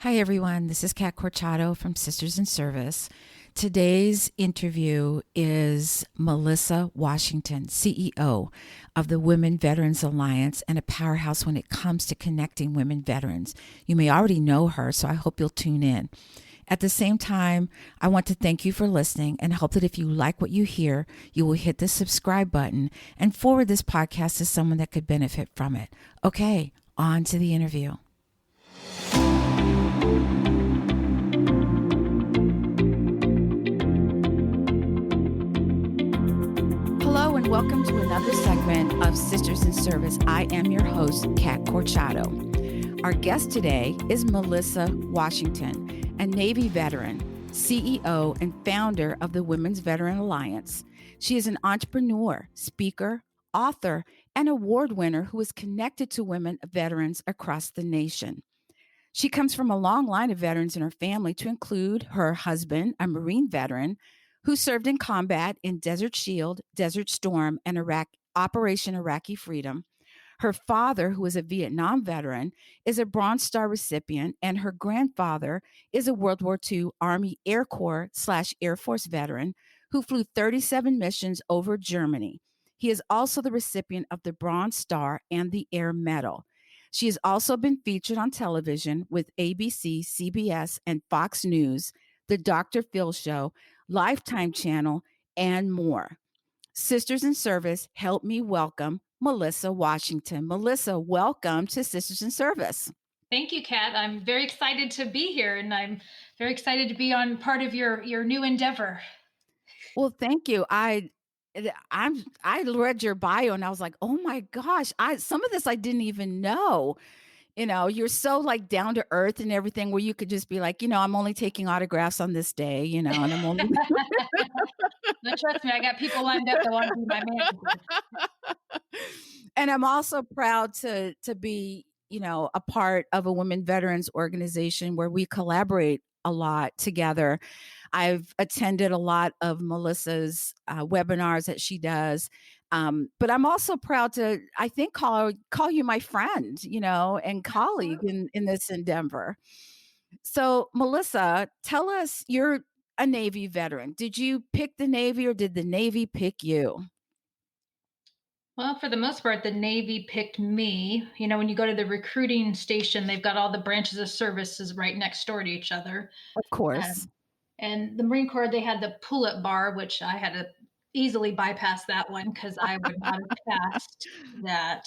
Hi, everyone. This is Kat Corchado from Sisters in Service. Today's interview is Melissa Washington, CEO of the Women Veterans Alliance and a powerhouse when it comes to connecting women veterans. You may already know her, so I hope you'll tune in. At the same time, I want to thank you for listening and hope that if you like what you hear, you will hit the subscribe button and forward this podcast to someone that could benefit from it. Okay, on to the interview. Hello and welcome to another segment of Sisters in Service. I am your host, Kat Corchado. Our guest today is Melissa Washington, a Navy veteran, CEO, and founder of the Women's Veteran Alliance. She is an entrepreneur, speaker, author, and award winner who is connected to women veterans across the nation. She comes from a long line of veterans in her family, to include her husband, a Marine veteran who served in combat in Desert Shield, Desert Storm, and Operation Iraqi Freedom. Her father, who is a Vietnam veteran, is a Bronze Star recipient, and her grandfather is a World War II Army Air Corps/Air Force veteran who flew 37 missions over Germany. He is also the recipient of the Bronze Star and the Air Medal. She has also been featured on television with ABC, CBS, and Fox News, The Dr. Phil Show, Lifetime Channel, and more. Sisters in Service, help me welcome Melissa Washington. Melissa, welcome to Sisters in Service. Thank you, Kat. I'm very excited to be here, and I'm very excited to be on part of your new endeavor. Well, thank you. I read your bio and I was like, oh my gosh, some of this I didn't even know. You're so like down to earth and everything where you could just be like, I'm only taking autographs on this day, and I'm only But trust me, I got people lined up that want to be my manager. And I'm also proud to be, a part of a women veterans organization where we collaborate a lot together. I've attended a lot of Melissa's webinars that she does. But I'm also proud to, I think, call you my friend, and colleague in this endeavor. So, Melissa, tell us, you're a Navy veteran. Did you pick the Navy or did the Navy pick you? Well, for the most part, the Navy picked me. When you go to the recruiting station, they've got all the branches of services right next door to each other. Of course. Um, and the Marine Corps, they had the pull-up bar, which I had to easily bypass that one because I would not have passed that.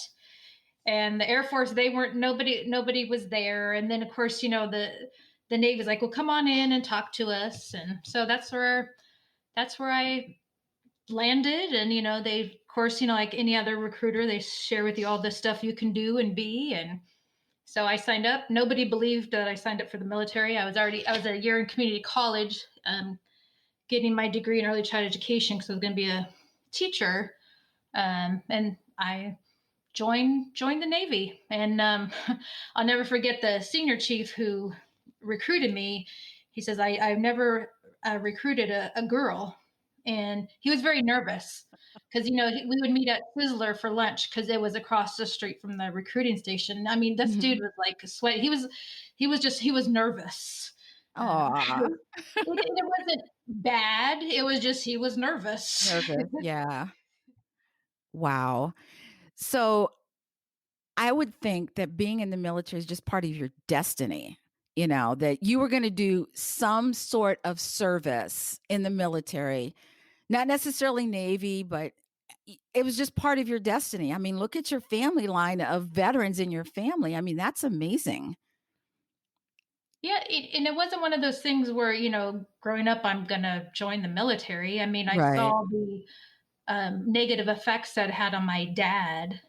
And the Air Force, they weren't, nobody was there. And then of course, the Navy's like, well, come on in and talk to us. And so that's where I landed. And they, of course, like any other recruiter, they share with you all the stuff you can do and be. And so I signed up. Nobody believed that I signed up for the military. I was a year in community college, getting my degree in early child education because I was going to be a teacher. And I joined the Navy. And I'll never forget the senior chief who recruited me. He says, I've never recruited a girl. And he was very nervous because, we would meet at Sizzler for lunch because it was across the street from the recruiting station. I mean, this dude was like a sweat. He was nervous. Aw. It wasn't bad. It was just, he was nervous. Nervous. Yeah. Wow. So I would think that being in the military is just part of your destiny, that you were going to do some sort of service in the military, not necessarily Navy, but it was just part of your destiny. I mean, look at your family line of veterans in your family. I mean, that's amazing. Yeah, and it wasn't one of those things where, growing up, I'm going to join the military. I mean, I Right. saw the negative effects that it had on my dad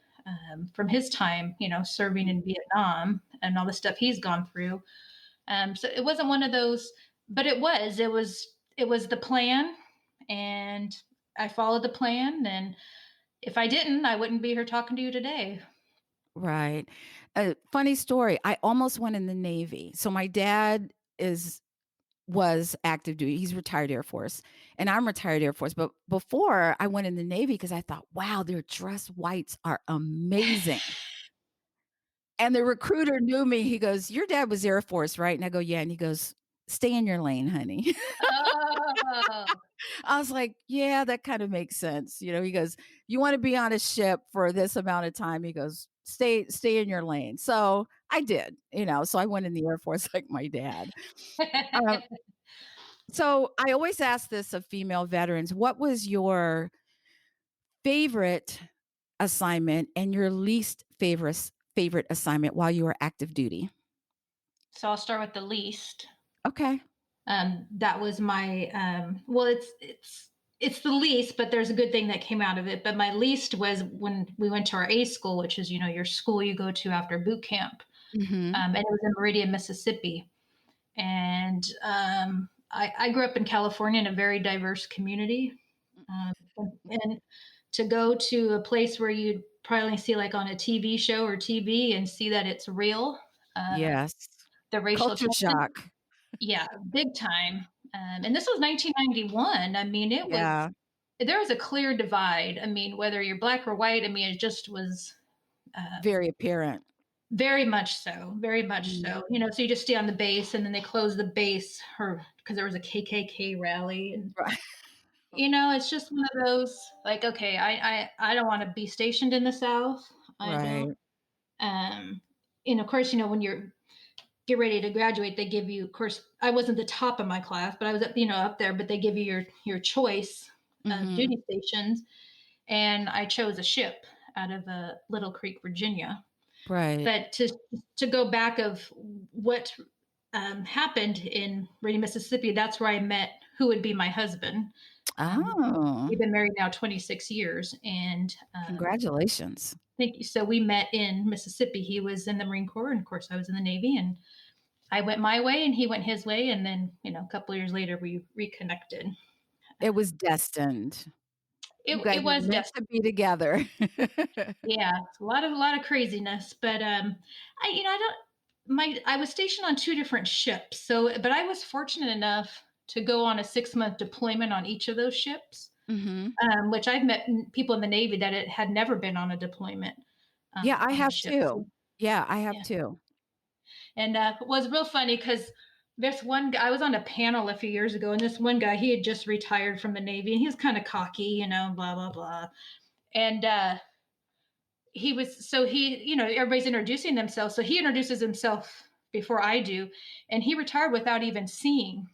from his time, serving in Vietnam and all the stuff he's gone through. So it wasn't one of those, but it was the plan, and I followed the plan. And if I didn't, I wouldn't be here talking to you today. Right. A funny story. I almost went in the Navy. So my dad was active duty. He's retired Air Force, and I'm retired Air Force. But before I went in the Navy, because I thought, wow, their dress whites are amazing. And the recruiter knew me. He goes, "Your dad was Air Force, right?" And I go, "Yeah." And he goes, "Stay in your lane, honey." Oh. I was like, "Yeah, that kind of makes sense." He goes, "You want to be on a ship for this amount of time." He goes, "Stay in your lane." So I did, so I went in the Air Force like my dad. Uh, so I always ask this of female veterans, what was your favorite assignment and your least favorite assignment while you were active duty? So I'll start with the least. Okay. That was my well, it's the least, but there's a good thing that came out of it. But my least was when we went to our A school, which is your school you go to after boot camp, Mhm. and it was in Meridian, Mississippi. And I grew up in California in a very diverse community, um, and to go to a place where you'd probably see like on a TV show or TV and see that it's real, uh, Yes. the racial Culture tension, shock. yeah, big time. And this was 1991. I mean, Yeah. there was a clear divide. I mean, whether you're black or white, I mean, it just was Very apparent. very much so, very much Mhm. so. So you just stay on the base, and then they close the base, or because there was a KKK rally, and Right. it's just one of those like, okay, I don't want to be stationed in the South. I don't. Right. Um, and of course, when you're get ready to graduate, they give you, of course, I wasn't the top of my class, but I was up there, but they give you your choice of Mhm. duty stations. And I chose a ship out of Little Creek, Virginia. Right. But to go back of what happened in Reading, Mississippi, that's where I met who would be my husband. Oh, We've been married now 26 years, and congratulations. thank you. So we met in Mississippi. He was in the Marine Corps, and of course, I was in the Navy, and I went my way, and he went his way, and then a couple of years later, we reconnected. It was destined. You guys It were was meant just, to be together. yeah, a lot of craziness, but I don't. I was stationed on two different ships, but I was fortunate enough to go on a 6-month deployment on each of those ships, Mhm. which I've met people in the Navy that it had never been on a deployment Yeah, I on a have ship. too. So, Yeah, I have yeah, too. and it was real funny because this one guy, I was on a panel a few years ago, and this one guy, he had just retired from the Navy, and he was kind of cocky, blah blah blah, and he was so he everybody's introducing themselves, so he introduces himself before I do, and he retired without even seeing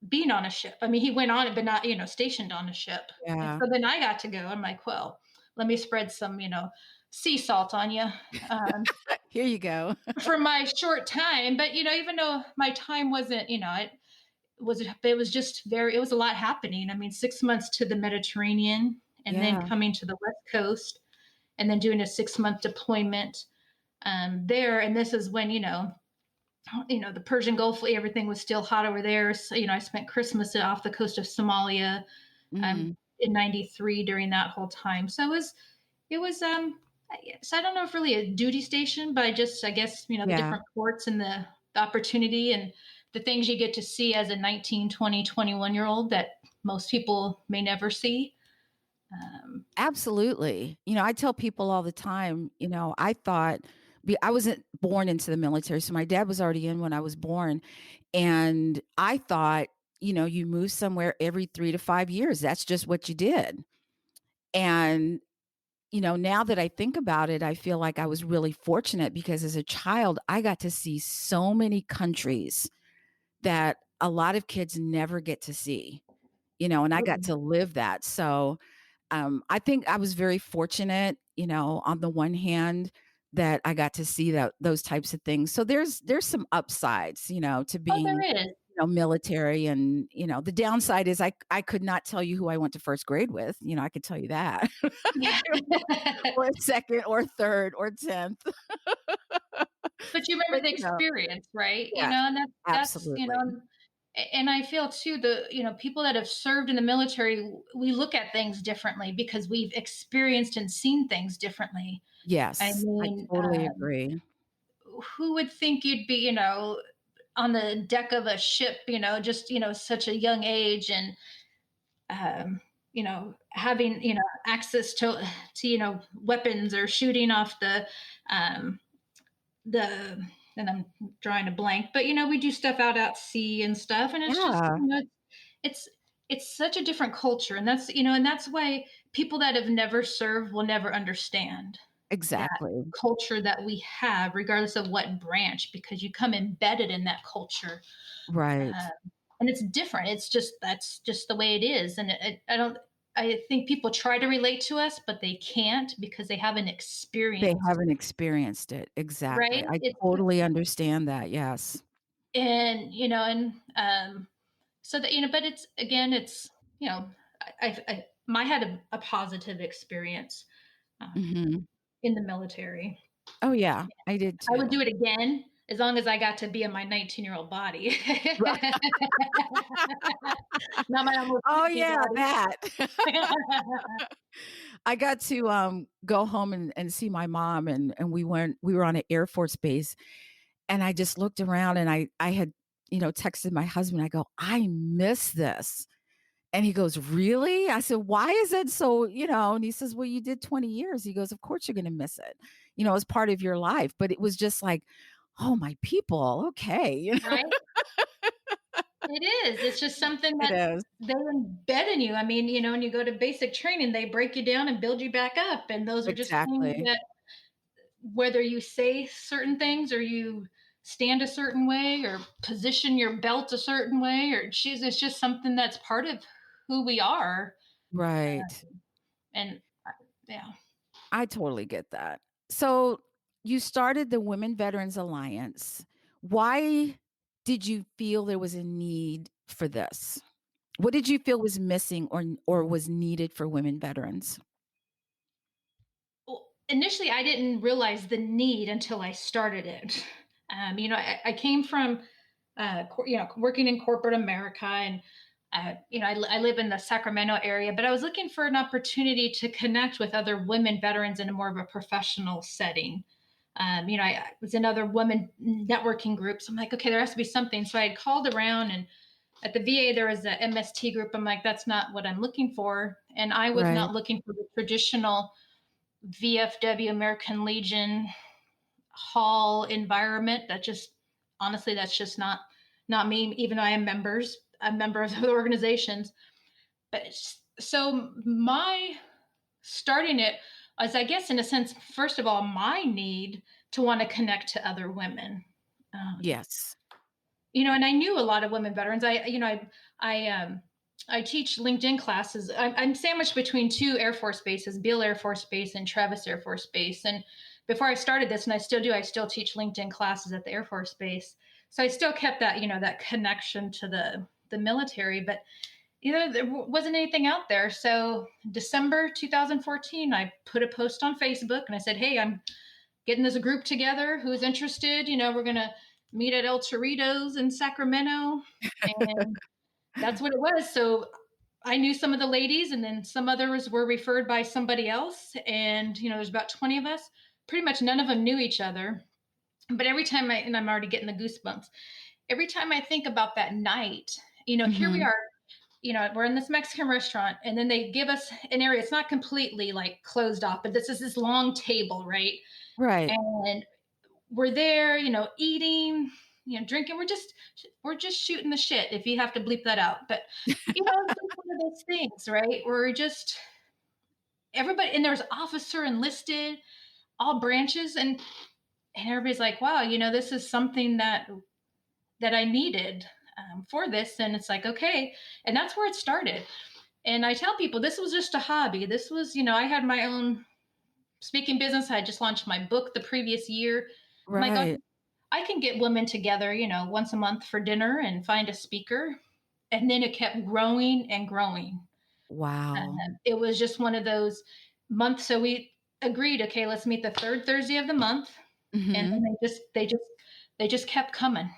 being on a ship. I mean, he went on it, but not stationed on a ship. And Yeah. so then I got to go. I'm like, well, let me spread some sea salt on you. Um, Here you go. for my short time, but even though my time wasn't, it was just it was a lot happening. I mean, 6 months to the Mediterranean, and then Yeah. coming to the West Coast, and then doing a 6-month deployment there. And this is when the Persian Gulf, everything was still hot over there. So, I spent Christmas off the coast of Somalia Mhm. in '93 during that whole time. So it was so I don't know if really a duty station, but I guess the Yeah. different ports and the opportunity and the things you get to see as a 19, 20, 21-year old that most people may never see. Um, Absolutely. I tell people all the time, I thought I wasn't born into the military, so my dad was already in when I was born, and I thought, you move somewhere every 3 to 5 years. That's just what you did. And, now that I think about it, I feel like I was really fortunate because as a child, I got to see so many countries that a lot of kids never get to see, and I got to live that. So, I think I was very fortunate, on the one hand that I got to see those types of things. So there's some upsides, to oh, there being, is. military, and the downside is I could not tell you who I went to first grade with. I could tell you that. Yeah. Or second or third or 10th. But you remember But the experience, right? yes, And that's absolutely. and I feel too the people that have served in the military, we look at things differently because we've experienced and seen things differently. I Yes, I mean, totally agree. who would think you'd be on the deck of a ship, just such a young age, and having access to weapons or shooting off the um, the and I'm drawing a blank, but we do stuff out at sea and stuff, and it's just Yeah, it's it's such a different culture, and that's why people that have never served will never understand that exactly. culture that we have, regardless of what branch, because you come embedded in that culture, Right. uh, and it's different. That's just the way it is, and I don't. I think people try to relate to us, but they can't because they haven't They experienced, haven't experienced it. Exactly. right? I It's totally understand that, yes. and so that but it's again, it's I had a positive experience um, Mhm. in the military. Oh, yeah, I did I would too. do it again as long as I got to be in my 19-year-old body, not my almost Oh, 50 yeah, body. that. I got to, go home and see my mom, and we were on an Air Force base, and I just looked around, and I had, texted my husband, I go, "I miss this." And he goes, "Really?" I said, "Why is it so?" And he says, "Well, you did 20 years." He goes, "Of course you're gonna miss it, as part of your life." But it was just like, "Oh, my people, okay." Right? It is. It's just something It that is. they embed in you. I mean, when you go to basic training, they break you down and build you back up. And those are just things Exactly. that whether you say certain things or you stand a certain way or position your belt a certain way or choose, it's just something that's part of who we are. Right. And yeah. I totally get that. So, you started the Women Veterans Alliance. Why did you feel there was a need for this? What did you feel was missing or was needed for women veterans? Well, initially, I didn't realize the need until I started it. I came from, working in corporate America, and I live in the Sacramento area, but I was looking for an opportunity to connect with other women veterans in a more of a professional setting. I was in other women networking groups. I'm like, okay, there has to be something. So I had called around, and at the VA, there was a MST group. I'm like, that's not what I'm looking for. And I was Right. not looking for the traditional VFW, American Legion hall environment. That just honestly, that's just not me. Even though I am a member of the organizations. But so my starting it as, I guess, in a sense, first of all, my need to want to connect to other women. Um, Yes. and I knew a lot of women veterans. I teach LinkedIn classes. I'm sandwiched between two Air Force bases, Beale Air Force Base and Travis Air Force Base. And before I started this, and I still do, I still teach LinkedIn classes at the Air Force Base. So I still kept that, that connection to the military, but there wasn't anything out there. So December 2014, I put a post on Facebook and I said, "Hey, I'm getting this group together. Who's interested? We're gonna meet at El Torito's in Sacramento." And that's what it was. So I knew some of the ladies, and then some others were referred by somebody else. And there's about 20 of us. Pretty much none of them knew each other. But every time and I'm already getting the goosebumps. Every time I think about that night, here we Mhm. are. We're in this Mexican restaurant, and then they give us an area. It's not completely like closed off, but this is this long table, right? Right. And we're there, eating, drinking. We're just shooting the shit. If you have to bleep that out, but it's just one of those things, right? We're just everybody, and there's officer enlisted, all branches, and everybody's like, "Wow, this is something that I needed for this," and it's like, okay, and that's where it started. And I tell people this was just a hobby. This was, I had my own speaking business. I had just launched my book the previous year. I'm like, Right. I can get women together, once a month for dinner and find a speaker. And then it kept growing and growing. Wow. It was just one of those months. So we agreed, okay, let's meet the third Thursday of the month. And then Mhm. they just kept coming.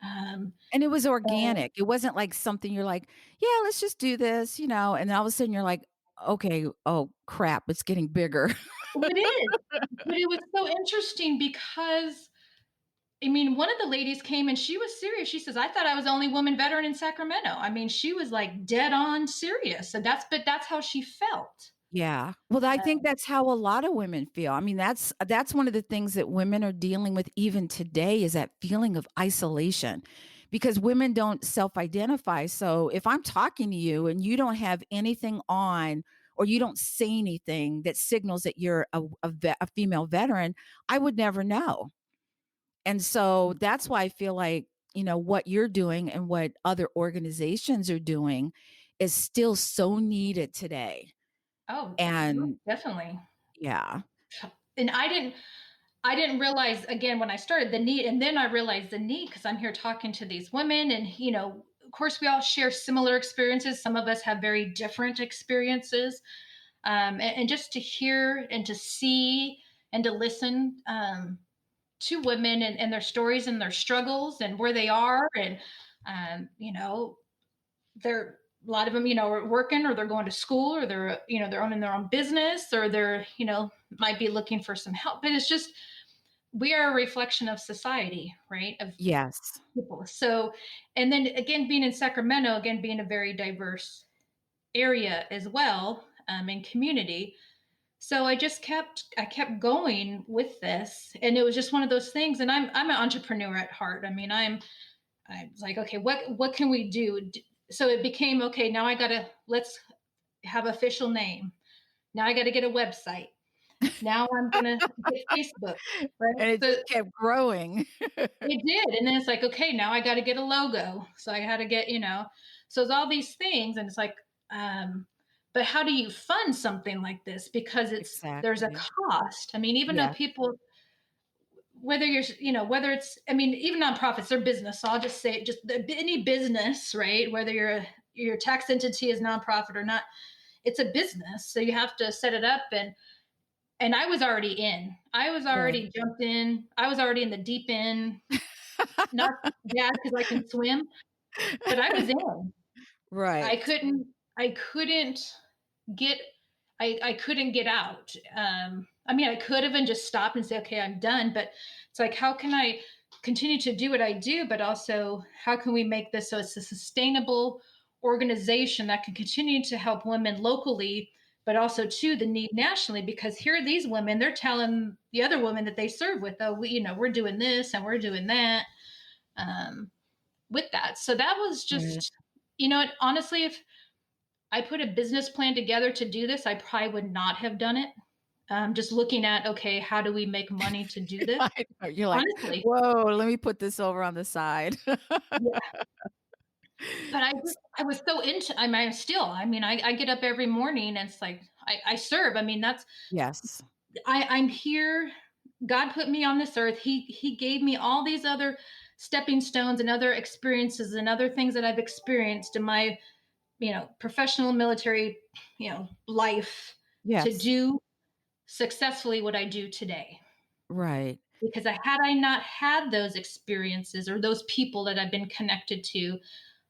Um, And it was so organic. It wasn't like something you're like, "Yeah, let's just do this," and all of a sudden you're like, "Okay, oh crap, it's getting bigger." it is, but it was so interesting because I mean, one of the ladies came and she was serious. She says, "I thought I was the only woman veteran in Sacramento." I mean, she was like dead on serious. And that's how she felt. Yeah. Well, I think Um, that's how a lot of women feel. I mean, that's one of the things that women are dealing with even today is that feeling of isolation because women don't self-identify. So if I'm talking to you and you don't have anything on or you don't say anything that signals that you're a female veteran, I would never know. And so that's why I feel like, what you're doing and what other organizations are doing is still so needed today. oh, most And definitely. yeah. And I didn't realize again when I started the need, and then I realized the need because I'm here talking to these women, and of course, we all share similar experiences. Some of us have very different experiences, and just to hear and to see and to listen to women and their stories and their struggles and where they are, and they're a lot of them, are working or they're going to school or they're owning their own business or they're might be looking for some help. But it's just we are a reflection of society, right? Of Yes. people. So, and then again, being in Sacramento, again, being a very diverse area as well, in community. So I kept going with this, and it was just one of those things. And I'm an entrepreneur at heart. I mean, I was like, okay, what can we do? So it became okay. Now let's have official name. Now I got to get a website. Now I'm gonna get Facebook, right? And it So just kept growing. it did. And then it's like, okay, now I got to get a logo. So I had to so it's all these things. And it's like, but how do you fund something like this? Because there's a Exactly. cost. I mean, even though Yeah. people, whether it's, I mean, even nonprofits, they're business. So I'll just say just any business, right? Whether your tax entity is nonprofit or not, it's a business. So you have to set it up and I was already in. I was Right. already jumped in. I was already in the deep end. Not bad because I can swim, but I was in. I Right. couldn't I couldn't get I couldn't get out. I mean, I could have and just stopped and say, okay, I'm done. But it's like, how can I continue to do what I do, but also how can we make this so it's a sustainable organization that can continue to help women locally, but also to the need nationally? Because here are these women, they're telling the other women that they serve with, oh, we're doing this and we're doing that. Um, with that. So that was Right. just, honestly, if I put a business plan together to do this, I probably would not have done it. Just looking at, okay, how do we make money to do this? I know. You're like, Honestly, whoa, let me put this over on the side. yeah. But I was so into. I mean, I mean, I get up every morning and it's like I serve. I mean, Yes. I'm here. God put me on this earth. He gave me all these other stepping stones and other experiences and other things that I've experienced in my professional military, life to Yes. do successfully what I do today. Right. Because had I not had those experiences or those people that I've been connected to,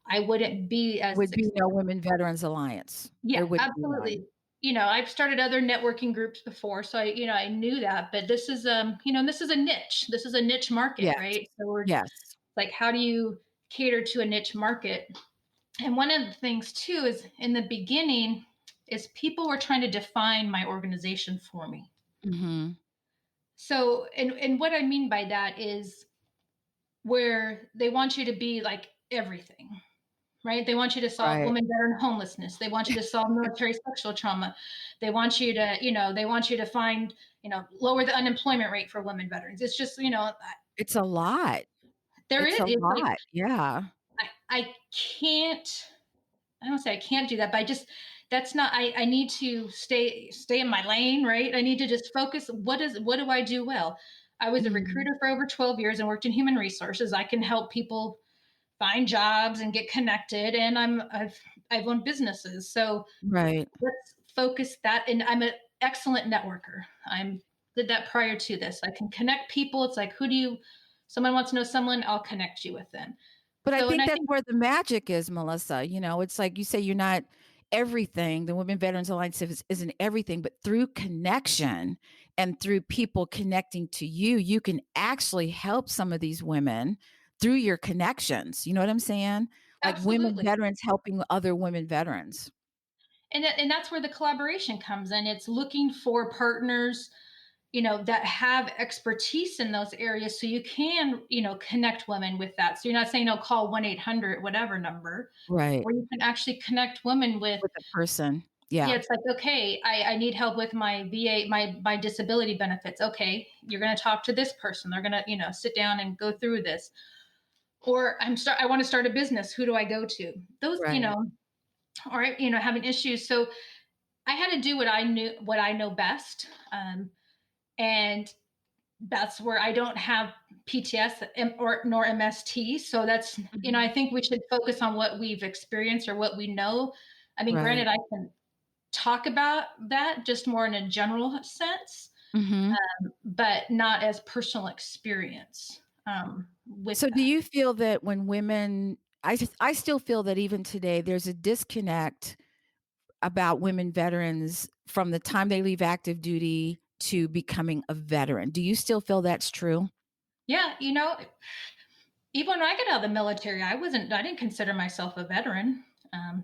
I wouldn't be as Would be no successful. Women Veterans Alliance. Yeah, There wouldn't be absolutely. one. I've started other networking groups before, so I knew that. But this is this is a niche. This is a niche market, Yes. right? So we're Yes. like, how do you cater to a niche market? And one of the things too is in the beginning is people were trying to define my organization for me. Mhm. So and what I mean by that is where they want you to be like everything, right? They want you to solve Right. women veteran homelessness. They want you to solve military sexual trauma. They want you to, they want you to find, lower the unemployment rate for women veterans. It's just, It's a lot. there It's is, a it's like, lot. Yeah. I can't, I don't say I can't do that, but that's not, I need to stay in my lane, right? I need to just focus. What do I do well? I was a Mhm. recruiter for over 12 years and worked in human resources. I can help people find jobs and get connected. And I've owned businesses. So Right. let's focus that. And I'm an excellent networker. I'm did that prior to this. I can connect people. It's like, someone wants to know someone, I'll connect you with them. But I So, and think I that's think where the magic is, Melissa. It's like you say you're not everything. The Women Veterans Alliance isn't everything, but through connection and through people connecting to you, you can actually help some of these women through your connections. You know what I'm saying? Like women absolutely. veterans helping other women veterans. and that's where the collaboration comes in. It's looking for partners, that have expertise in those areas, so you can, connect women with that. So you're not saying, oh, call 1-800 whatever number, Right. or you can actually connect women with, With a person. yeah, Yeah. it's like, okay, I need help with my VA, my disability benefits. Okay, you're going to talk to this person. They're going to, sit down and go through this. Or I want to start a business. Who do I go to? Those, Right. or, having issues. So I had to do what I know best. And that's where I don't have PTS or nor MST. So that's, I Mhm. think we should focus on what we've experienced or what we know. I mean, granted, Right. I can talk about that just more in a general sense, Mhm. but not as personal experience with So do that. you feel that when women I still feel that even today there's a disconnect about women veterans from the time they leave active duty to becoming a veteran. Do you still feel that's true? Yeah, even when I got out of the military, I didn't consider myself a veteran.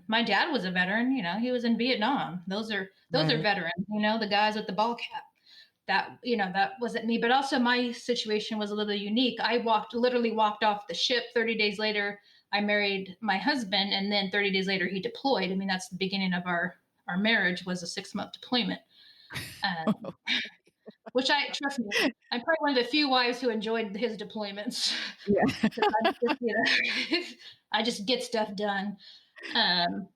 My dad was a veteran. He was in Vietnam. Those are Right. veterans. The guys with the ball cap. That wasn't me. But also, my situation was a little unique. I literally walked off the ship. 30 days later, I married my husband, and then 30 days later, he deployed. I mean, that's the beginning of our marriage, was a 6-month deployment. Um, which, I trust me, I'm probably one of the few wives who enjoyed his deployments. Yeah. I just, I just get stuff done. Um,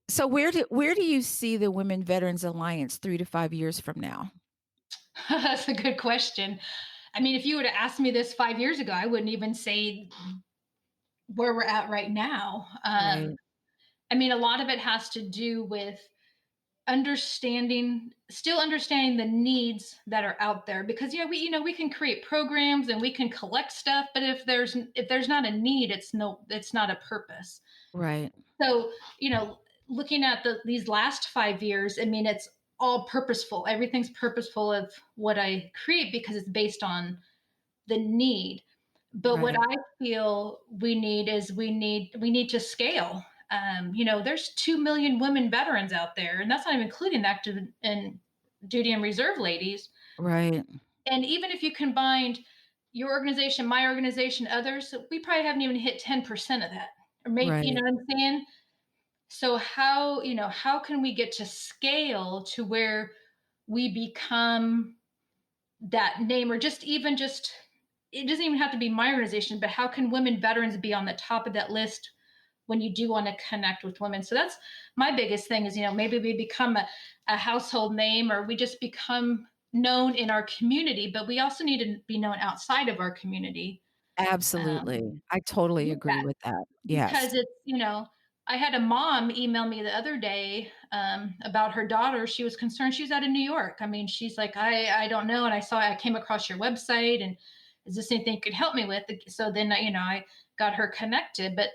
So where do you see the Women Veterans Alliance 3 to 5 years from now? that's a good question. I mean, if you would have asked me this 5 years ago, I wouldn't even say where we're at right now. Right. I mean, a lot of it has to do with still understanding the needs that are out there, because we can create programs and we can collect stuff, but if there's not a need, it's not a purpose. Right. So, looking at these last 5 years, I mean, it's all purposeful. Everything's purposeful of what I create, because it's based on the need. But what Right. I feel we need to scale. There's 2 million women veterans out there, and that's not even including active and duty and reserve ladies. Right. And even if you combined your organization, my organization, others, we probably haven't even hit 10% of that. Or maybe, you know Right. what I'm saying? So how can we get to scale to where we become that name, or just it doesn't even have to be my organization, but how can women veterans be on the top of that list when you do want to connect with women? So that's my biggest thing, is maybe we become a household name, or we just become known in our community, but we also need to be known outside of our community. um, Absolutely. I totally with agree that, with that. because Yes. I had a mom email me the other day, about her daughter. She was concerned. She was out in New York. I mean, she's like, I don't know. And I came across your website, and is this anything you could help me with? So then, I got her connected. But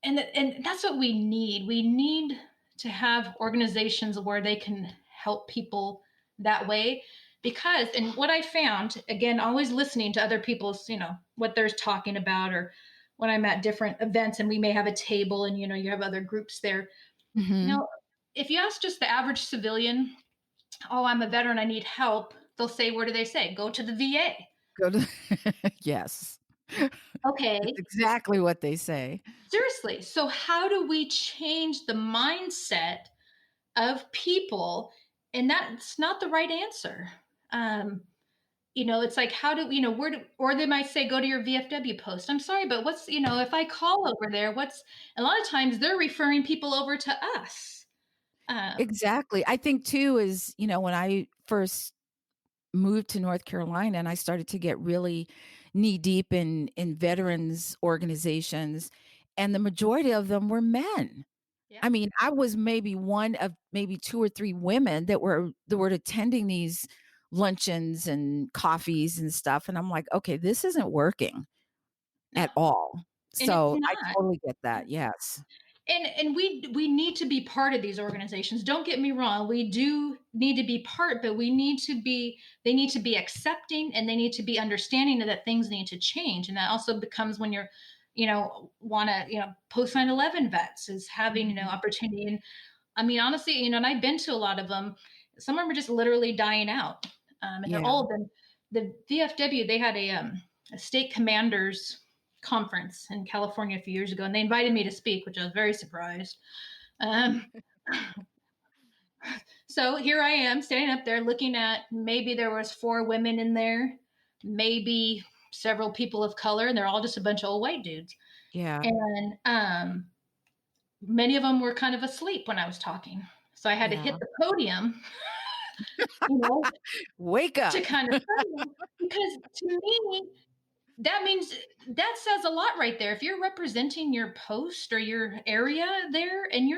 and that's what we need. We need to have organizations where they can help people that way. Because, and what I found, again, always listening to other people's, what they're talking about, or when I'm at different events and we may have a table, and you have other groups there, you Mhm. know if you ask just the average civilian, oh, I'm a veteran, I need help, they'll say, what do they say? Go to the VA. Go to Yes. It's Okay. exactly what they say. Seriously. So how do we change the mindset of people? And that's not the right answer. It's like, how do where do, or they might say, go to your VFW post. I'm sorry, but if I call over there, a lot of times they're referring people over to us. Um, Exactly. I think too is, when I first moved to North Carolina and I started to get really knee deep in veterans organizations, and the majority of them were men. yeah, I mean, I was maybe one of maybe 2 or 3 women that were attending these luncheons and coffees and stuff, and I'm like, "Okay, this isn't working no, at all." and it's So, I not. totally get that, yes. And we need to be part of these organizations. Don't get me wrong, we do need to be part, but they need to be accepting, and they need to be understanding that things need to change. And that also becomes when you're want to, post 9/11 vets is having, Mhm. opportunity. And I mean, honestly, and I've been to a lot of them. Some of them are just literally dying out, and they're Yeah. old. And the VFW, they had a state commanders conference in California a few years ago, and they invited me to speak, which I was very surprised. Um, so here I am standing up there looking at, maybe there was 4 women in there, maybe several people of color, and they're all just a bunch of old white dudes. Yeah. And many of them were kind of asleep when I was talking. So I had to hit Yeah. the podium, you know, Wake to up. kind of because to me, that means that says a lot right there. If you're representing your post or your area there, and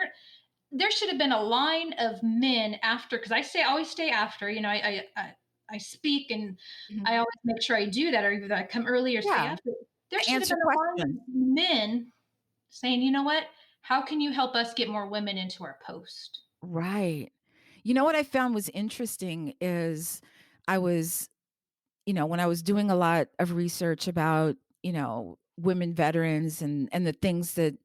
there should have been a line of men after, because I always stay after. I speak, and I Mhm. always make sure I do that, or either I come early or stay Yeah. after. There To should have answer been a line questions. of men saying, you know what? How can you help us get more women into our post? Right. You know what I found was interesting is I was, when I was doing a lot of research about, women veterans and the things that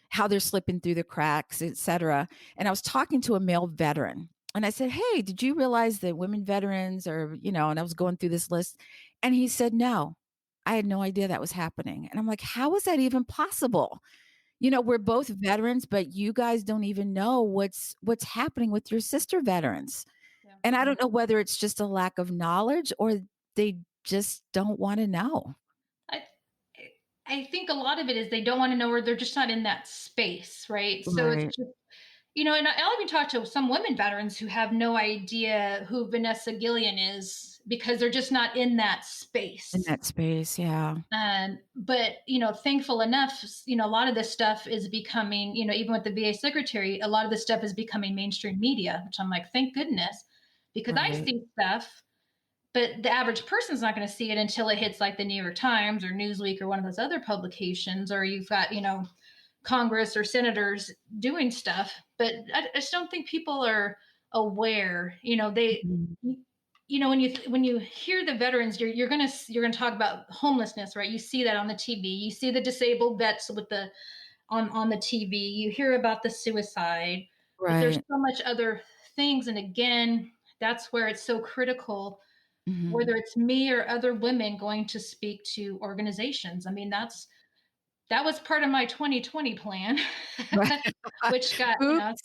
how they're slipping through the cracks, et cetera. And I was talking to a male veteran and I said, "Hey, did you realize that women veterans are, and I was going through this list. And he said, "No, I had no idea that was happening." And I'm like, "How is that even possible?" We're both veterans, but you guys don't even know what's happening with your sister veterans. Yeah. And I don't know whether it's just a lack of knowledge or they just don't want to know. I I think a lot of it is they don't want to know, or they're just not in that space, right? So it's Right. just, and I'll even talk to some women veterans who have no idea who Vanessa Gillian is because they're just not in that In space. that space, yeah. But thankful enough, a lot of this stuff is becoming, even with the VA secretary, a lot of this stuff is becoming mainstream media, which I'm like, thank goodness, because I Right. see stuff, but the average person's not going to see it until it hits like the New York Times or Newsweek or one of those other publications, or you've got, Congress or senators doing stuff. But I just don't think people are aware. Mhm. When you hear the veterans, you're gonna talk about homelessness, right? You see that on the TV. You see the disabled vets with the on the TV. You hear about the suicide, but there's Right. so much other things. And again, that's where it's so critical, Mhm. whether it's me or other women going to speak to organizations. I mean, that was part of my 2020 plan, Right. which got, Oops.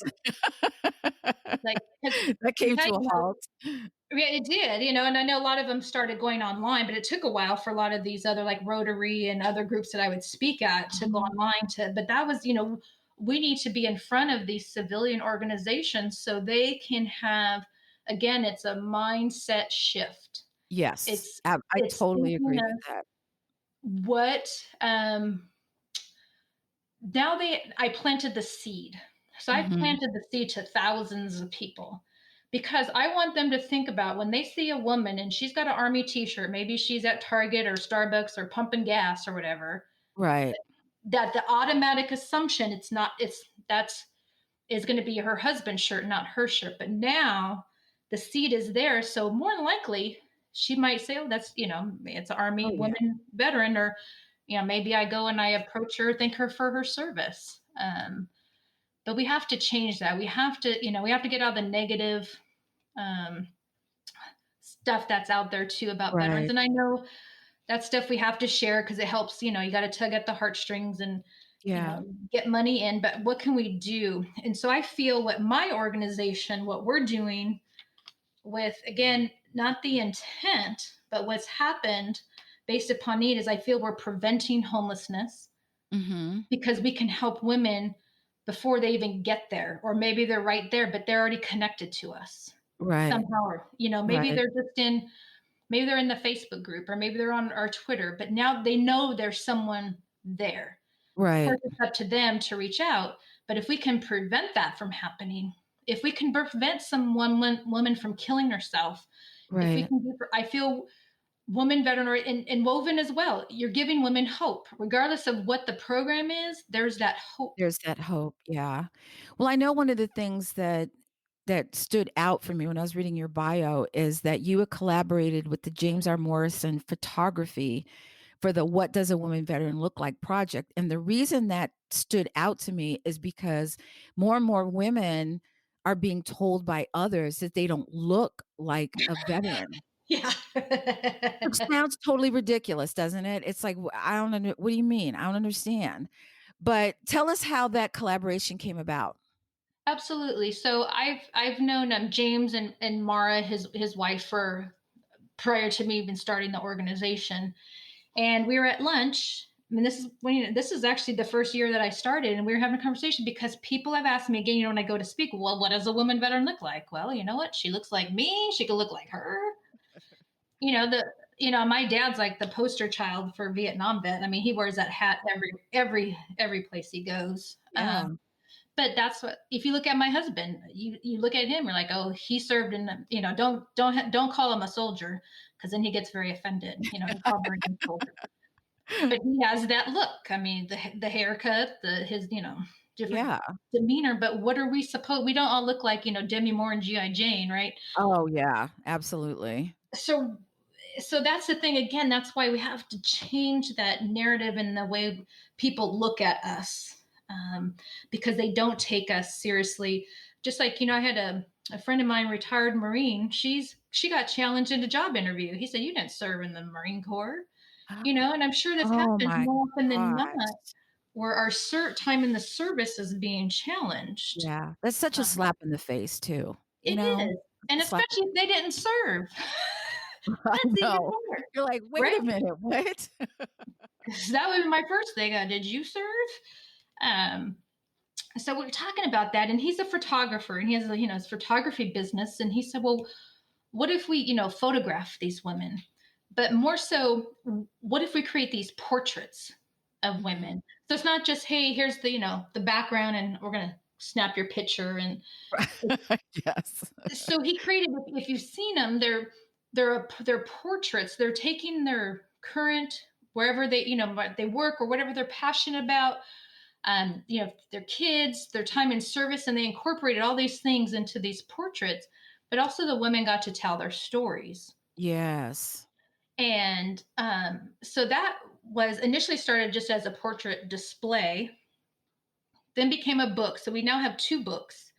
like, 'cause That I can came tell to a you, halt. yeah, it did, and I know a lot of them started going online, but it took a while for a lot of these other like Rotary and other groups that I would speak at to go Mhm. online but that was, we need to be in front of these civilian organizations so they can have, again, it's a mindset shift. Yes. It's I it's totally thinking agree with of that. what now I planted the seed. So I Mhm. planted the seed to thousands of people because I want them to think about when they see a woman and she's got an army t-shirt, maybe she's at Target or Starbucks or pumping gas or whatever, Right. that the automatic assumption it's not it's that's is going to be her husband's shirt, not her shirt. But now the seed is there, so more than likely she might say, "Oh, that's it's an Oh, army yeah. woman veteran," or maybe I go and I approach her, thank her for her service. But we have to change that. We have to get out the negative um, stuff that's out there too about veterans. Right. And I know that stuff we have to share because it helps. You got to tug at the heartstrings and Yeah. get money in. But what can we do? And so I feel what my organization, what we're doing with, again, not the intent, but what's happened based upon need is I feel we're preventing homelessness Mhm. because we can help women before they even get there, or maybe they're right there but they're already connected to us Right. somehow, or maybe Right. they're in the Facebook group, or maybe they're on our Twitter, but now they know there's someone there. Of course Right. it's up to them to reach out, but if we can prevent that from happening, if we can prevent some one woman from killing herself, if we Right. can I feel woman veterinary and woven as well, you're giving women hope regardless of what the program is. There's that hope. There's that hope, yeah. Well, I know one of the things that stood out for me when I was reading your bio is that you had collaborated with the James R. Morrison Photography for the What Does a Woman Veteran Look Like project. And the reason that stood out to me is because more and more women are being told by others that they don't look like a veteran. Yeah. Which sounds totally ridiculous, doesn't it? It's like, I don't know. What do you mean? I don't understand. But tell us how that collaboration came about. Absolutely. So I've known James and Mara, his wife, for prior to me even starting the organization. And we were at lunch. I mean, this is actually the first year that I started, and we were having a conversation because people have asked me again, when I go to speak, well, what does a woman veteran look like? Well, you know what? She looks like me. She could look like her. The my dad's like the poster child for Vietnam vet. I mean, he wears that hat every place he goes. Yeah. But that's what, if you look at my husband, you look at him, you're like, oh, he served in, don't call him a soldier, because then he gets very offended. He called her a soldier. But he has that look. I mean, the haircut, his different Yeah. demeanor. But what are we supposed? We don't all look like Demi Moore and GI Jane, right? Oh, yeah. Absolutely. So that's the thing. Again, that's why we have to change that narrative in the way people look at us, because they don't take us seriously. Just like I had a friend of mine, retired Marine. She got challenged in a job interview. He said, "You didn't serve in the Marine Corps." And I'm sure this Oh happens my more often than not, gosh. where our time in the service is being challenged. Yeah. That's such a Um, slap in the face too. it is, and Slap. especially if they didn't serve. I That's even know. more, You're like, wait right? a minute, what? 'Cause that was my first thing. Did you serve? Um, so we are talking about that, and he's a photographer, and he has his photography business, and he said, well, what if we photograph these women, but more so, what if we create these portraits of Mhm. women? So it's not just, hey, here's the background, and we're gonna snap your picture. And Yes. so he created, if you've seen them, they're portraits. They're taking their current, wherever they work, or whatever they're passionate about, their kids, their time in service, and they incorporated all these things into these portraits. But also, the women got to tell their stories. Yes. And so that was initially started just as a portrait display, then became a book. So we now have two books.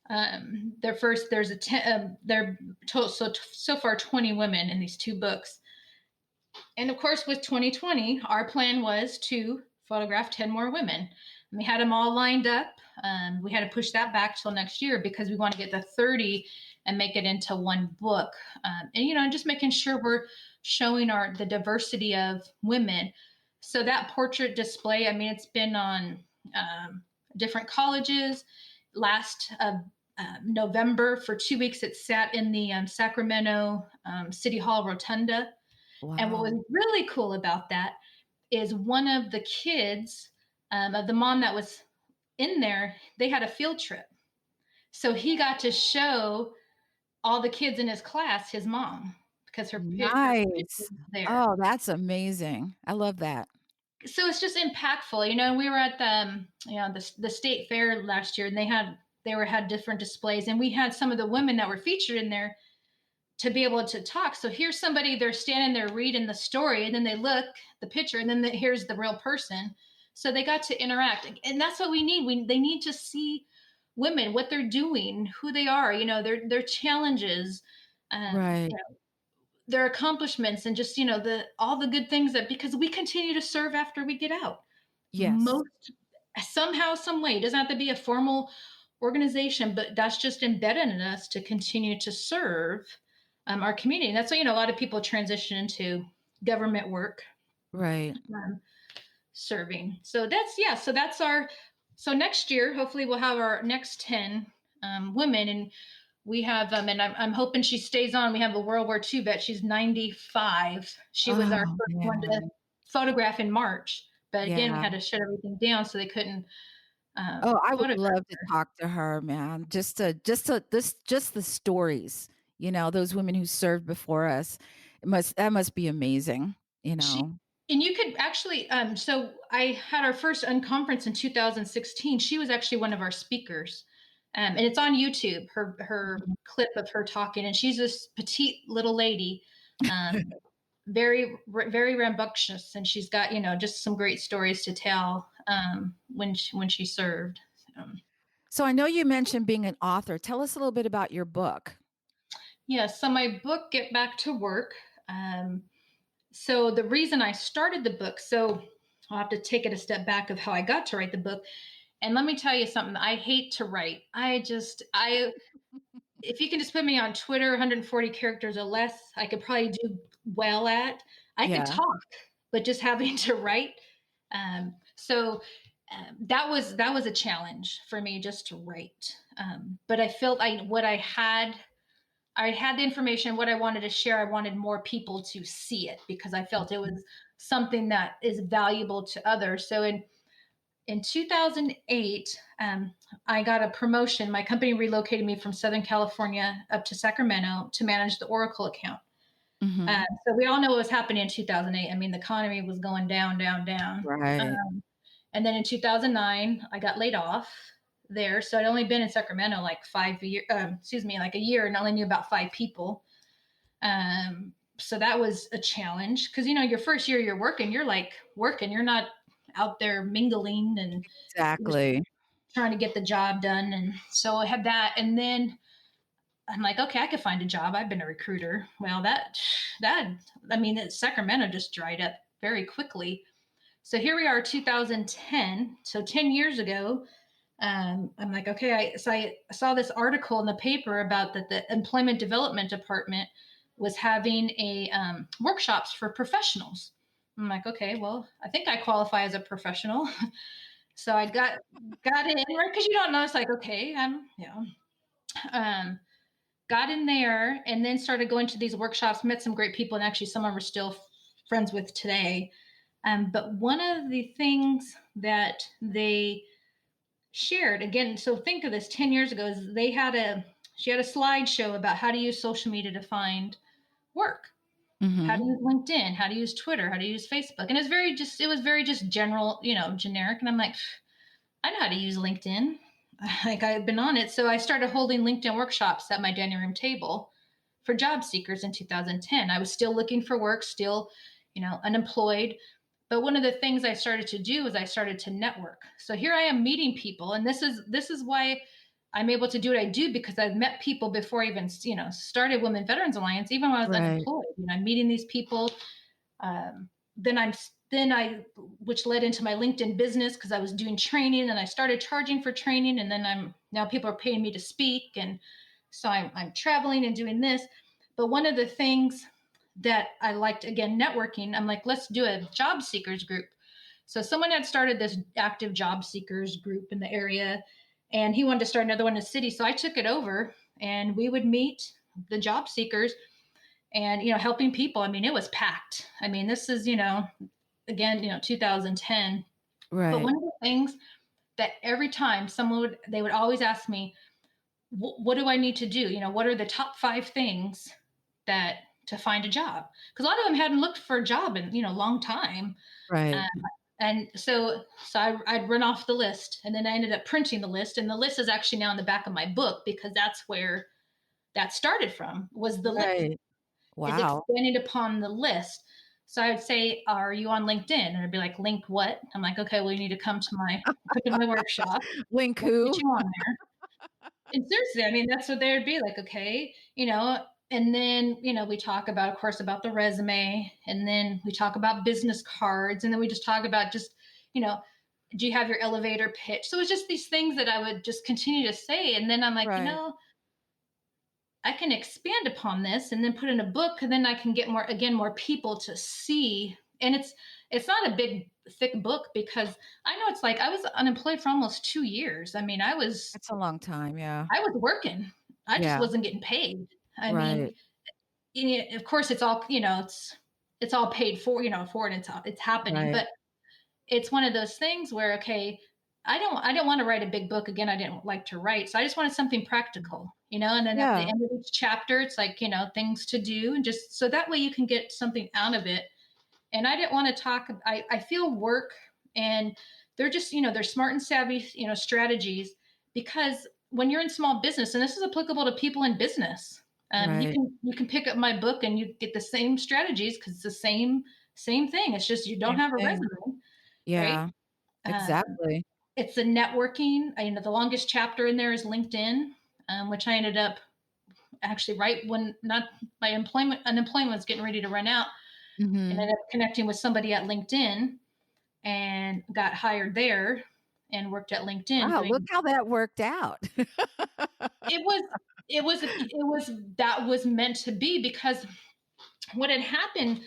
There's there so far 20 women in these two books. And of course, with 2020, our plan was to photograph 10 more women. And we had them all lined up. We had to push that back till next year because we want to get the 30 and make it into one book. And just making sure we're showing the diversity of women. So that portrait display, I mean, it's been on different colleges. Last November, for 2 weeks, it sat in the Sacramento City Hall Rotunda. And what Wow. was really cool about that is one of the kids, of the mom that was in there, they had a field trip. So he got to show all the kids in his class his mom, because her picture Nice. was there. Oh, that's amazing. I love that. So it's just impactful. We were at the state fair last year, and had different displays, and we had some of the women that were featured in there to be able to talk. So here's somebody, they're standing there reading the story, and then they look the picture, and then here's the real person. So they got to interact, and that's what we need. They need to see women, what they're doing, who they are, their challenges, Right. their accomplishments, and just all the good things, that because we continue to serve after we get out. Yes. Most somehow, some way. It doesn't have to be a formal organization, but that's just embedded in us to continue to serve our community. And that's why a lot of people transition into government work, Right. um, serving. So that's our. So next year, hopefully, we'll have our next 10 women, and we have and I'm hoping she stays on. We have a World War II vet. She's 95. She was our Oh, first one to man. photograph in March. But again, we Yeah. had to shut everything down, so they couldn't Oh, I would photograph love to her. talk to her, man. Just the stories, those women who served before us. That must be amazing, you She know. and you could actually so I had our first unconference in 2016. She was actually one of our speakers. And it's on YouTube, her Mhm. clip of her talking, and she's this petite little lady. Um, very rambunctious, and she's got just some great stories to tell when she served. Um, So I know you mentioned being an author. Tell us a little bit about your book. yeah, so my book, Get Back to Work. Um, so the reason I started the book, so I'll have to take it a step back of how I got to write the book. And let me tell you something. I hate to write. I if you can just put me on Twitter, 140 characters or less, I could probably do well at. I could Yeah. talk, but just having to write. So that was a challenge for me just to write. But I felt I had the information, what I wanted to share. I wanted more people to see it because I felt it was something that is valuable to others. So in 2008, I got a promotion. My company relocated me from Southern California up to Sacramento to manage the Oracle account. Hmm. So we all know what was happening in 2008. I mean, the economy was going down, down, down. Right. Um, and then in 2009, I got laid off there. So I'd only been in Sacramento like 5 years, excuse me, like a year, and I only knew about 5 people. So that was a challenge because your first year you're working, you're like working, you're not out there mingling and just Exactly. trying to get the job done. And so I had that. And then I'm like, okay, I could find a job. I've been a recruiter. Well, I mean, Sacramento just dried up very quickly. So here we are, 2010. So 10 years ago, I'm like, okay. I saw this article in the paper about that the Employment Development Department was having a workshops for professionals. I'm like, okay, well, I think I qualify as a professional. So I got in right because you don't know. It's like, okay, um, got in there and then started going to these workshops. Met some great people, and actually, some of them are still friends with today. But one of the things that they shared again, so think of this 10 years ago, is she had a slideshow about how to use social media to find work, how to Hmm. use LinkedIn, how to use Twitter, how to use Facebook. And it was very just general, generic. And I'm like, I know how to use LinkedIn. Like I've been on it. So I started holding LinkedIn workshops at my dining room table for job seekers in 2010. I was still looking for work, still, unemployed. But one of the things I started to do is I started to network. So here I am meeting people, and this is why I'm able to do what I do because I've met people before I even started Women Veterans Alliance, even when I was Right. unemployed. I'm meeting these people. Um, then I which led into my LinkedIn business because I was doing training and I started charging for training, and then now people are paying me to speak, and so I'm traveling and doing this. But one of the things that I liked, again, networking, I'm like, let's do a job seekers group. So someone had started this active job seekers group in the area, and he wanted to start another one in the city. So I took it over, and we would meet the job seekers and helping people. I mean, it was packed. I mean, this is again 2010. But Right. one of the things that every time they would always ask me, what do I need to do? What are the top 5 things that to find a job? Because a lot of them hadn't looked for a job in a long time. Right. um, and I'd run off the list, and then I ended up printing the list, and the list is actually now in the back of my book because that's where that started from, was the list, Right. is Wow. expanded upon the list. So I would say, "Are you on LinkedIn?" And it'd be like, "Link what?" I'm like, "Okay, well, you need to come to my workshop. Let's get Linku. you on there." And seriously, I mean, that's what they would be like, okay, and then, we talk about, of course, about the resume, and then we talk about business cards, and then we just talk about just, you know, do you have your elevator pitch? So it's just these things that I would just continue to say. And then I'm like, Right. I can expand upon this and then put in a book, and then I can get more people to see. And it's not a big thick book because I know it's like I was unemployed for almost 2 years. I mean, It's a long time. Yeah. I was working. I just Yeah. wasn't getting paid. I mean, Right. of course, it's all it's all paid for, for it. It's happening, Right. but it's one of those things where, okay, I don't want to write a big book again. I didn't like to write, so I just wanted something practical, and then at the Yeah. end of each chapter, it's like things to do, and just so that way you can get something out of it. And I didn't want to talk. I feel work, and they're just they're smart and savvy strategies, because when you're in small business, and this is applicable to people in business. Right. You can pick up my book and you get the same strategies because it's the same thing. It's just you don't Same have a thing. resume, right? Yeah, Um, exactly. it's the networking. The longest chapter in there is LinkedIn, which I ended up actually right when not my unemployment was getting ready to run out, and Mhm. ended up connecting with somebody at LinkedIn and got hired there and worked at LinkedIn Wow, look doing how that worked out. it was it was that was meant to be because what had happened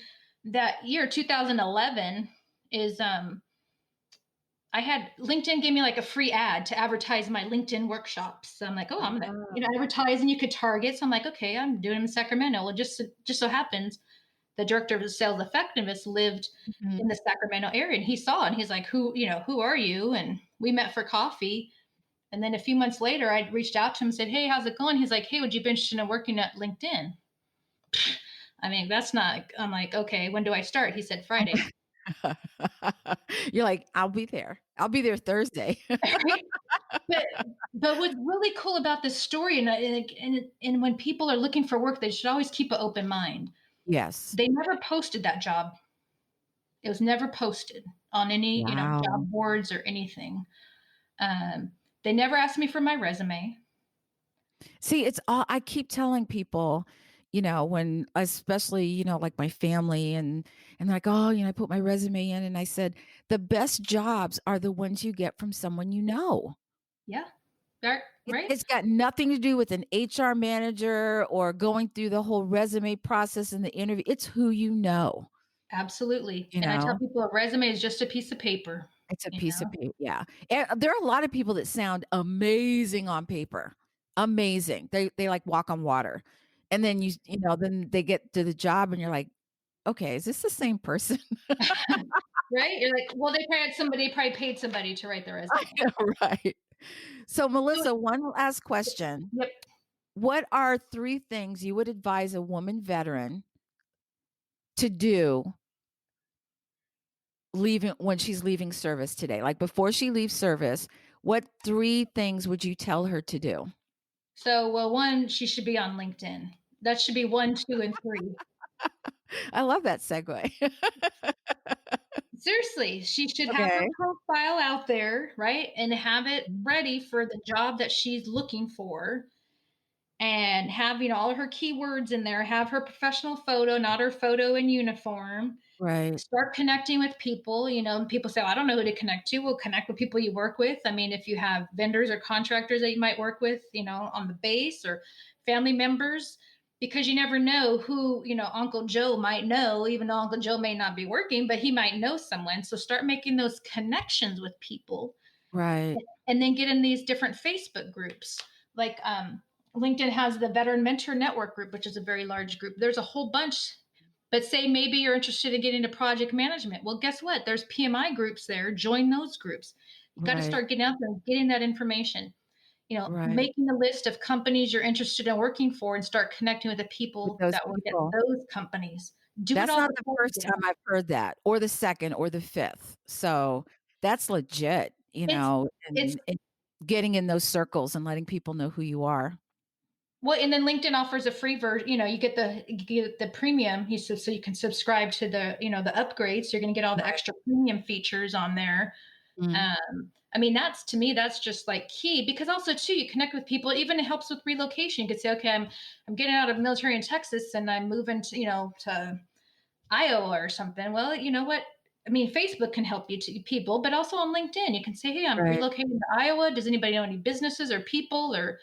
that year 2011 is I had LinkedIn gave me like a free ad to advertise my LinkedIn workshops. So I'm like, oh, I'm gonna, Oh. advertise and you could target. So I'm like, okay, I'm doing them in Sacramento. Well, just so happens the director of sales effectiveness lived in Mhm. the Sacramento area and he saw it and he's like, who are you? And we met for coffee. And then a few months later, I reached out to him and said, hey, how's it going? He's like, hey, would you be interested in working at LinkedIn? That's not, I'm like, okay, when do I start? He said, Friday. You're like, "I'll be there. I'll be there Thursday." Right? But what's really cool about this story, and when people are looking for work, they should always keep an open mind. Yes. They never posted that job. It was never posted on any, Wow. job boards or anything. They never asked me for my resume. See, it's all I keep telling people, when especially, like my family and like, "Oh, I put my resume in," and I said, "The best jobs are the ones you get from someone you know." Yeah, right, right. It's got nothing to do with an HR manager or going through the whole resume process and the interview. It's who you know, Absolutely. you And I tell know? people a resume is just a piece of paper. It's a You piece of know, paper, yeah. And there are a lot of people that sound amazing on paper. Amazing. They like walk on water. And then then they get to the job and you're like, "Okay, is this the same person?" right? You're like, well, they probably had somebody probably paid somebody to write the I resume. know, right. So, So, Melissa, one last question. yep. What are 3 things you would advise a woman veteran to do leaving when she's leaving service today? Like, before she leaves service, what 3 things would you tell her to do? So, well, one, she should be on LinkedIn. That should be one, two, and three. I love that segue. Seriously, she should have her Okay. profile out there, right? And have it Mhm. ready for the job that she's looking for and have, all of her keywords in there, have her professional photo, not her photo in uniform. Right, Start connecting with people. And people say, oh, I don't know who to connect to. Well, connect with people you work with. If you have vendors or contractors that you might work with, on the base or family members, because you never know who, Uncle Joe might know, even though Uncle Joe may not be working, but he might know someone. So start making those connections with people right, and then get in these different Facebook groups. Like LinkedIn has the Veteran Mentor Network group, which is a very large group. There's a whole bunch. But say maybe you're interested in getting into project management. Well, guess what? There's PMI groups there. Join those groups. You've got to right, start getting out there and getting that information. right. Making a list of companies you're interested in working for and start connecting with the With people those that work at people. those companies. Do it That's all not the before you first get time I've heard that, or the second or the fifth. So, that's legit, It's it's and getting in those circles and letting people know who you are. well, and then LinkedIn offers a free version. You get the premium. So you can subscribe to the the upgrades. So you're going to get all the Right. extra premium features on there. Mm, That's to me, that's just like key because also too, you connect with people. Even it helps with relocation. You could say, okay, I'm getting out of military in Texas and I'm moving to to Iowa or something. Well, you know what? Facebook can help you to people, but also on LinkedIn, you can say, hey, I'm right. relocating to Iowa. Does anybody know any businesses or people or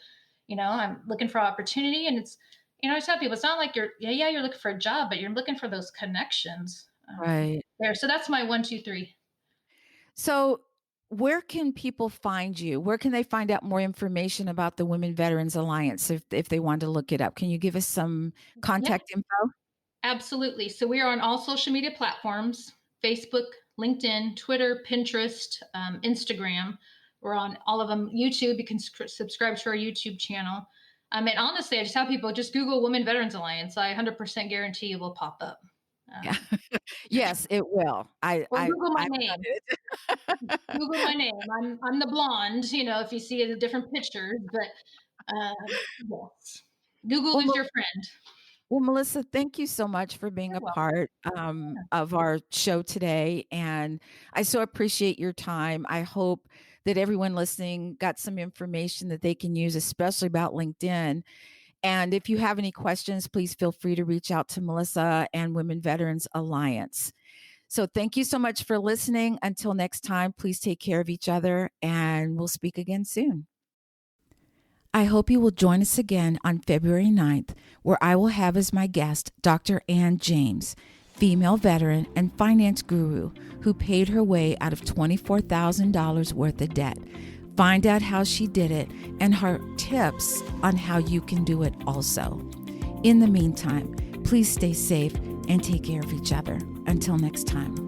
I'm looking for opportunity. And it's I tell people it's not like you're looking for a job, but you're looking for those connections Right. there. So that's my one, two, three. So, where can people find you? Where can they find out more information about the Women Veterans Alliance if they want to look it up? Can you give us some Yeah. contact info? Absolutely. So we are on all social media platforms: Facebook, LinkedIn, Twitter, Pinterest, Instagram. We're on all of them. YouTube, you can subscribe to our YouTube channel. And honestly, I just tell people just Google Women Veterans Alliance. I 100% guarantee it will pop up. Yeah. Um, Yes, it will. or Google my I've done name. it. Google my name. I'm the blonde. If you see it in different pictures, but yes. Google Well, is your friend. Well, Melissa, thank you so much for being You're a welcome. part of our show today. And I so appreciate your time. I hope that everyone listening got some information that they can use, especially about LinkedIn. And if you have any questions, please feel free to reach out to Melissa and Women Veterans Alliance. So thank you so much for listening. Until next time, please take care of each other and we'll speak again soon. I hope you will join us again on February 9th, where I will have as my guest Dr. Ann James, female veteran and finance guru who paid her way out of $24,000 worth of debt. Find out how she did it and her tips on how you can do it also. In the meantime, please stay safe and take care of each other. Until next time.